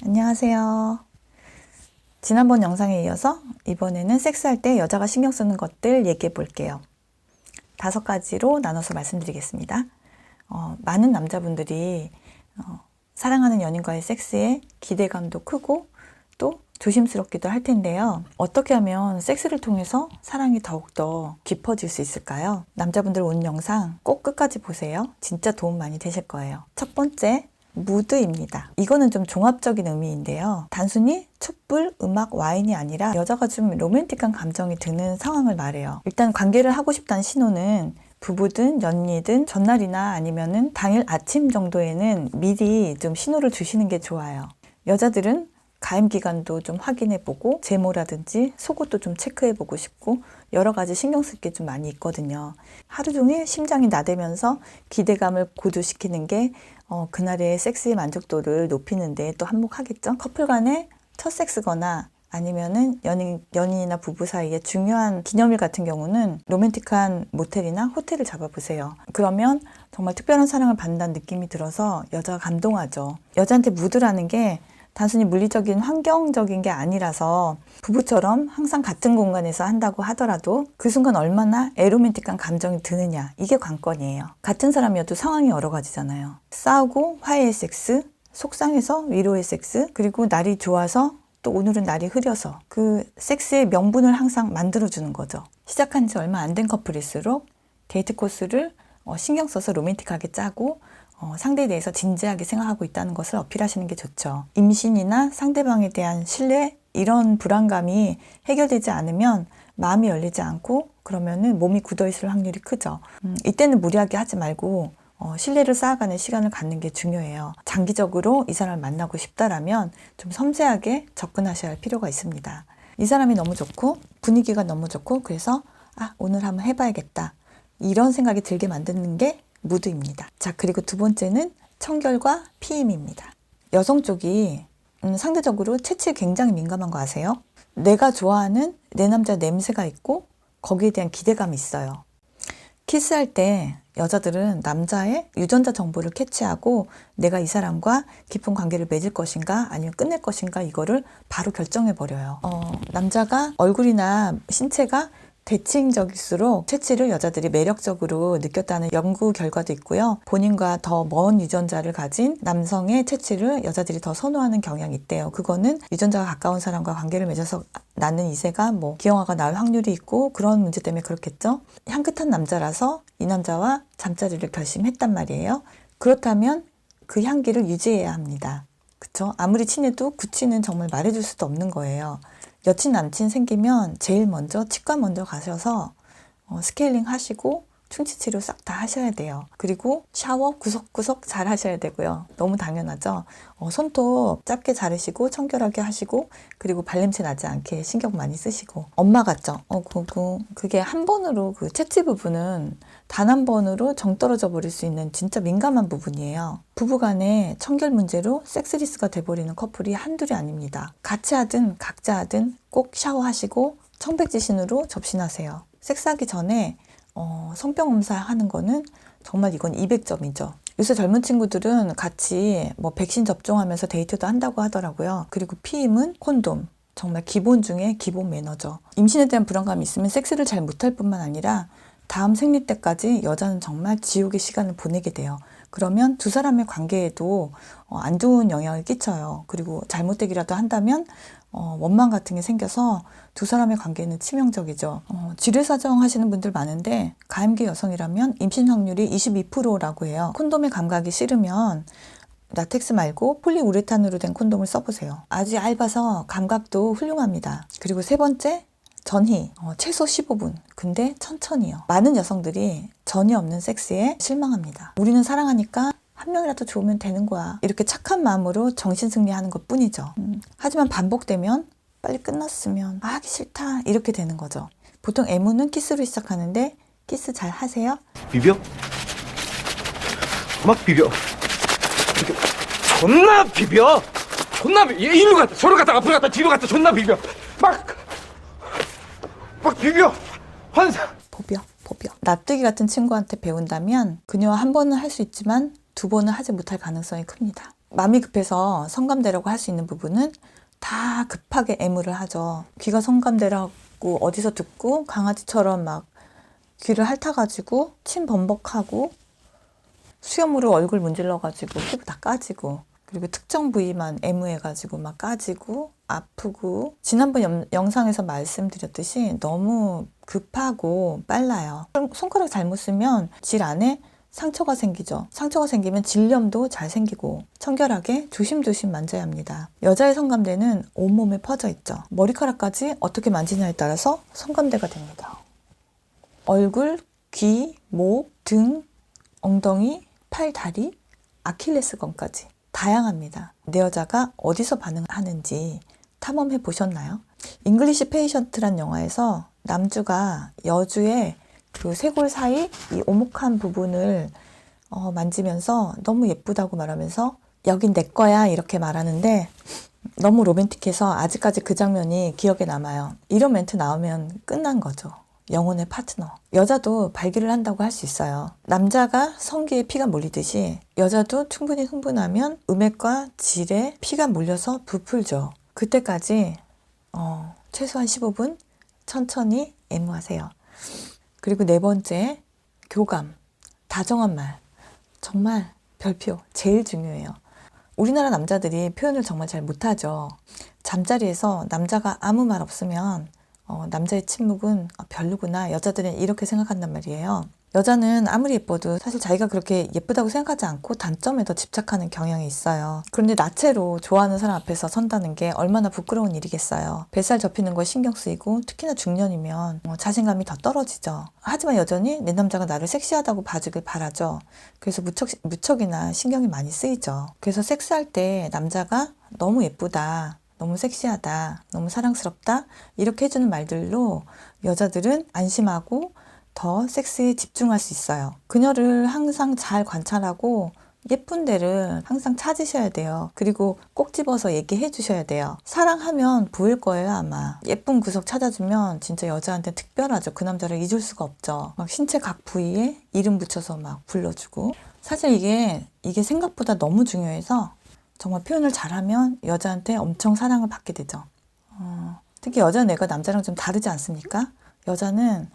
안녕하세요. 지난번 영상에 이어서 이번에는 섹스할 때 여자가 신경 쓰는 것들 얘기해 볼게요. 5가지로 나눠서 말씀드리겠습니다. 많은 남자분들이 사랑하는 연인과의 섹스에 기대감도 크고 또 조심스럽기도 할 텐데요. 어떻게 하면 섹스를 통해서 사랑이 더욱더 깊어질 수 있을까요? 남자분들 오늘 영상 꼭 끝까지 보세요. 진짜 도움 많이 되실 거예요. 첫 번째, 무드입니다. 이거는 좀 종합적인 의미인데요. 단순히 촛불, 음악, 와인이 아니라 여자가 좀 로맨틱한 감정이 드는 상황을 말해요. 일단 관계를 하고 싶다는 신호는 부부든 연인이든 전날이나 아니면은 당일 아침 정도에는 미리 좀 신호를 주시는 게 좋아요. 여자들은 가임 기간도 좀 확인해보고 제모라든지 속옷도 좀 체크해보고 싶고 여러 가지 신경 쓸 게 좀 많이 있거든요. 하루 종일 심장이 나대면서 기대감을 고조시키는 게 그날의 섹스의 만족도를 높이는데 또 한몫하겠죠. 커플 간의 첫 섹스거나 아니면은 연인이나 부부 사이에 중요한 기념일 같은 경우는 로맨틱한 모텔이나 호텔을 잡아보세요. 그러면 정말 특별한 사랑을 받는다는 느낌이 들어서 여자가 감동하죠. 여자한테 무드라는 게 단순히 물리적인 환경적인 게 아니라서 부부처럼 항상 같은 공간에서 한다고 하더라도 그 순간 얼마나 에로맨틱한 감정이 드느냐, 이게 관건이에요. 같은 사람이어도 상황이 여러 가지잖아요. 싸우고 화해의 섹스, 속상해서 위로의 섹스, 그리고 날이 좋아서 또 오늘은 날이 흐려서 그 섹스의 명분을 항상 만들어주는 거죠. 시작한 지 얼마 안 된 커플일수록 데이트 코스를 신경 써서 로맨틱하게 짜고 상대에 대해서 진지하게 생각하고 있다는 것을 어필하시는 게 좋죠. 임신이나 상대방에 대한 신뢰, 이런 불안감이 해결되지 않으면 마음이 열리지 않고 그러면은 몸이 굳어있을 확률이 크죠. 이때는 무리하게 하지 말고 신뢰를 쌓아가는 시간을 갖는 게 중요해요. 장기적으로 이 사람을 만나고 싶다라면 좀 섬세하게 접근하셔야 할 필요가 있습니다. 이 사람이 너무 좋고 분위기가 너무 좋고 그래서 오늘 한번 해봐야겠다, 이런 생각이 들게 만드는 게 무드입니다. 자, 그리고 두 번째는 청결과 피임입니다. 여성 쪽이 상대적으로 체취에 굉장히 민감한 거 아세요? 내가 좋아하는 내 남자 냄새가 있고 거기에 대한 기대감이 있어요. 키스할 때 여자들은 남자의 유전자 정보를 캐치하고 내가 이 사람과 깊은 관계를 맺을 것인가 아니면 끝낼 것인가, 이거를 바로 결정해 버려요. 남자가 얼굴이나 신체가 대칭적일수록 체취를 여자들이 매력적으로 느꼈다는 연구 결과도 있고요. 본인과 더 먼 유전자를 가진 남성의 체취를 여자들이 더 선호하는 경향이 있대요. 그거는 유전자가 가까운 사람과 관계를 맺어서 낳는 이세가 기형아가 나올 확률이 있고 그런 문제 때문에 그렇겠죠. 향긋한 남자라서 이 남자와 잠자리를 결심했단 말이에요. 그렇다면 그 향기를 유지해야 합니다. 그쵸? 아무리 친해도 구취는 정말 말해줄 수도 없는 거예요. 여친 남친 생기면 제일 먼저 치과 먼저 가셔서 스케일링 하시고 충치 치료 싹 다 하셔야 돼요. 그리고 샤워 구석구석 잘 하셔야 되고요. 너무 당연하죠. 손톱 짧게 자르시고 청결하게 하시고 그리고 발냄새 나지 않게 신경 많이 쓰시고. 엄마 같죠? 그게 한 번으로 그 채취 부분은 단 한 번으로 정 떨어져 버릴 수 있는 진짜 민감한 부분이에요. 부부간의 청결 문제로 섹스리스가 돼버리는 커플이 한둘이 아닙니다. 같이 하든 각자 하든 꼭 샤워하시고 청백지신으로 접신하세요. 섹스하기 전에 성병 검사하는 거는 정말 이건 200점이죠. 요새 젊은 친구들은 같이 백신 접종하면서 데이트도 한다고 하더라고요. 그리고 피임은 콘돔. 정말 기본 중에 기본 매너죠. 임신에 대한 불안감이 있으면 섹스를 잘 못할 뿐만 아니라 다음 생리 때까지 여자는 정말 지옥의 시간을 보내게 돼요. 그러면 두 사람의 관계에도 안 좋은 영향을 끼쳐요. 그리고 잘못되기라도 한다면 원망 같은 게 생겨서 두 사람의 관계는 치명적이죠. 지뢰사정 하시는 분들 많은데 가임기 여성이라면 임신 확률이 22%라고 해요. 콘돔의 감각이 싫으면 라텍스 말고 폴리우레탄으로 된 콘돔을 써보세요. 아주 얇아서 감각도 훌륭합니다. 그리고 세 번째, 전희. 최소 15분. 근데 천천히요. 많은 여성들이 전이 없는 섹스에 실망합니다. 우리는 사랑하니까 한 명이라도 좋으면 되는 거야, 이렇게 착한 마음으로 정신승리하는 것 뿐이죠. 하지만 반복되면 빨리 끝났으면 하기 싫다, 이렇게 되는 거죠. 보통 애무는 키스로 시작하는데 키스 잘 하세요? 비벼? 막 비벼. 존나 비벼. 일로 갔다 저로 갔다 앞으로 갔다 뒤로 갔다 존나 비벼. 막 비벼. 환상. 보벼. 납득이 같은 친구한테 배운다면 그녀와 한 번은 할 수 있지만 두 번은 하지 못할 가능성이 큽니다. 마음이 급해서 성감대라고 할 수 있는 부분은 다 급하게 애무를 하죠. 귀가 성감대라고 어디서 듣고 강아지처럼 막 귀를 핥아가지고 침 범벅하고 수염으로 얼굴 문질러가지고 피부 다 까지고 그리고 특정 부위만 애무해가지고 막 까지고 아프고 지난번 영상에서 말씀드렸듯이 너무 급하고 빨라요. 손가락 잘못 쓰면 질 안에 상처가 생기죠. 상처가 생기면 질염도 잘 생기고 청결하게 조심조심 만져야 합니다. 여자의 성감대는 온몸에 퍼져 있죠. 머리카락까지 어떻게 만지냐에 따라서 성감대가 됩니다. 얼굴, 귀, 목, 등, 엉덩이, 팔, 다리, 아킬레스건까지 다양합니다. 내 여자가 어디서 반응하는지 탐험해 보셨나요? 잉글리시 페이션트란 영화에서 남주가 여주의 그 쇄골 사이 이 오목한 부분을 만지면서 너무 예쁘다고 말하면서 여긴 내 거야 이렇게 말하는데 너무 로맨틱해서 아직까지 그 장면이 기억에 남아요. 이런 멘트 나오면 끝난 거죠. 영혼의 파트너. 여자도 발기를 한다고 할 수 있어요. 남자가 성기에 피가 몰리듯이 여자도 충분히 흥분하면 음액과 질에 피가 몰려서 부풀죠. 그때까지 최소한 15분 천천히 애무하세요. 그리고 네 번째, 교감, 다정한 말. 정말 별표, 제일 중요해요. 우리나라 남자들이 표현을 정말 잘 못하죠. 잠자리에서 남자가 아무 말 없으면 남자의 침묵은 별로구나. 여자들은 이렇게 생각한단 말이에요. 여자는 아무리 예뻐도 사실 자기가 그렇게 예쁘다고 생각하지 않고 단점에 더 집착하는 경향이 있어요. 그런데 나체로 좋아하는 사람 앞에서 선다는 게 얼마나 부끄러운 일이겠어요. 뱃살 접히는 거에 신경 쓰이고 특히나 중년이면 자신감이 더 떨어지죠. 하지만 여전히 내 남자가 나를 섹시하다고 봐주길 바라죠. 그래서 무척이나 신경이 많이 쓰이죠. 그래서 섹스할 때 남자가 너무 예쁘다, 너무 섹시하다, 너무 사랑스럽다 이렇게 해주는 말들로 여자들은 안심하고 더 섹스에 집중할 수 있어요. 그녀를 항상 잘 관찰하고 예쁜 데를 항상 찾으셔야 돼요. 그리고 꼭 집어서 얘기해 주셔야 돼요. 사랑하면 보일 거예요 아마. 예쁜 구석 찾아주면 진짜 여자한테 특별하죠. 그 남자를 잊을 수가 없죠. 막 신체 각 부위에 이름 붙여서 막 불러주고. 사실 이게 생각보다 너무 중요해서 정말 표현을 잘하면 여자한테 엄청 사랑을 받게 되죠. 특히 여자는 내가 남자랑 좀 다르지 않습니까? 여자는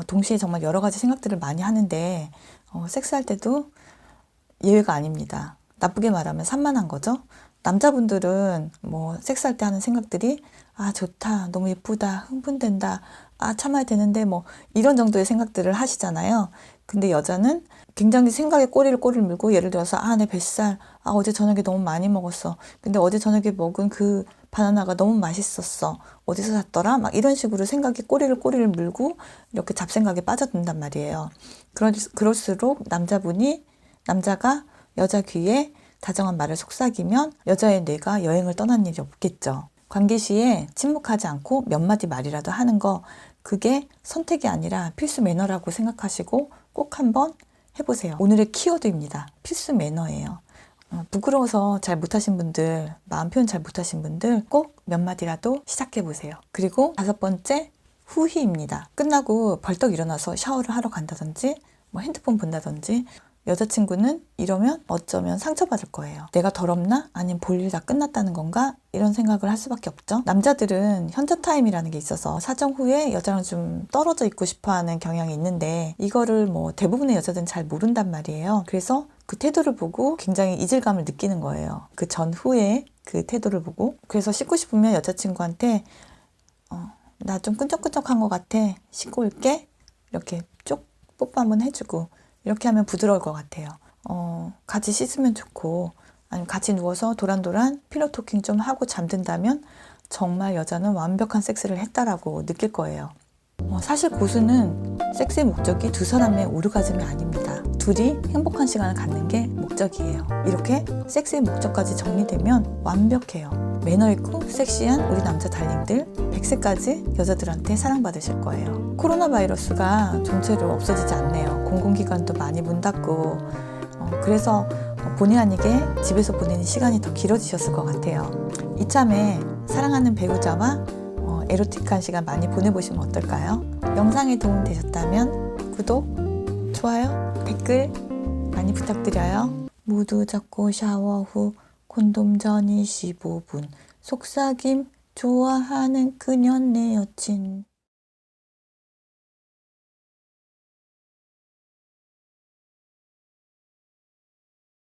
동시에 정말 여러 가지 생각들을 많이 하는데 섹스할 때도 예외가 아닙니다. 나쁘게 말하면 산만한 거죠. 남자분들은 뭐 섹스할 때 하는 생각들이 아 좋다, 너무 예쁘다, 흥분된다, 아 참아야 되는데 뭐 이런 정도의 생각들을 하시잖아요. 근데 여자는 굉장히 생각에 꼬리를 물고 예를 들어서 아 내 뱃살, 아 어제 저녁에 너무 많이 먹었어. 근데 어제 저녁에 먹은 그 바나나가 너무 맛있었어. 어디서 샀더라? 막 이런 식으로 생각에 꼬리를 물고 이렇게 잡생각에 빠져든단 말이에요. 그럴수록 남자가 여자 귀에 다정한 말을 속삭이면 여자의 뇌가 여행을 떠난 일이 없겠죠. 관계 시에 침묵하지 않고 몇 마디 말이라도 하는 거 그게 선택이 아니라 필수 매너라고 생각하시고 꼭 한번 해보세요. 오늘의 키워드입니다. 필수 매너예요. 부끄러워서 잘 못하신 분들, 마음 표현 잘 못하신 분들 꼭 몇 마디라도 시작해보세요. 그리고 5번째, 후희입니다. 끝나고 벌떡 일어나서 샤워를 하러 간다든지 뭐 핸드폰 본다든지 여자친구는 이러면 어쩌면 상처받을 거예요. 내가 더럽나? 아니면 볼 일 다 끝났다는 건가? 이런 생각을 할 수밖에 없죠. 남자들은 현자 타임이라는 게 있어서 사정 후에 여자랑 좀 떨어져 있고 싶어하는 경향이 있는데 이거를 뭐 대부분의 여자들은 잘 모른단 말이에요. 그래서 그 태도를 보고 굉장히 이질감을 느끼는 거예요. 그 전후에 그 태도를 보고. 그래서 씻고 싶으면 여자친구한테 나 좀 끈적끈적한 것 같아. 씻고 올게. 이렇게 쪽 뽀뽀 한번 해주고 이렇게 하면 부드러울 것 같아요. 같이 씻으면 좋고 아니면 같이 누워서 도란도란 필로 토킹 좀 하고 잠든다면 정말 여자는 완벽한 섹스를 했다라고 느낄 거예요. 사실 고수는 섹스의 목적이 두 사람의 오르가즘이 아닙니다. 둘이 행복한 시간을 갖는 게 목적이에요. 이렇게 섹스의 목적까지 정리되면 완벽해요. 매너 있고 섹시한 우리 남자 달링들 100세까지 여자들한테 사랑받으실 거예요. 코로나 바이러스가 좀처럼 없어지지 않네요. 공공기관도 많이 문 닫고 그래서 본의 아니게 집에서 보내는 시간이 더 길어지셨을 것 같아요. 이참에 사랑하는 배우자와 에로틱한 시간 많이 보내보시면 어떨까요? 영상에 도움 되셨다면 구독, 좋아요, 댓글 많이 부탁드려요. 모두 잡고 샤워 후 콘돔 전 25분 속삭임 좋아하는 그녀 내 여친.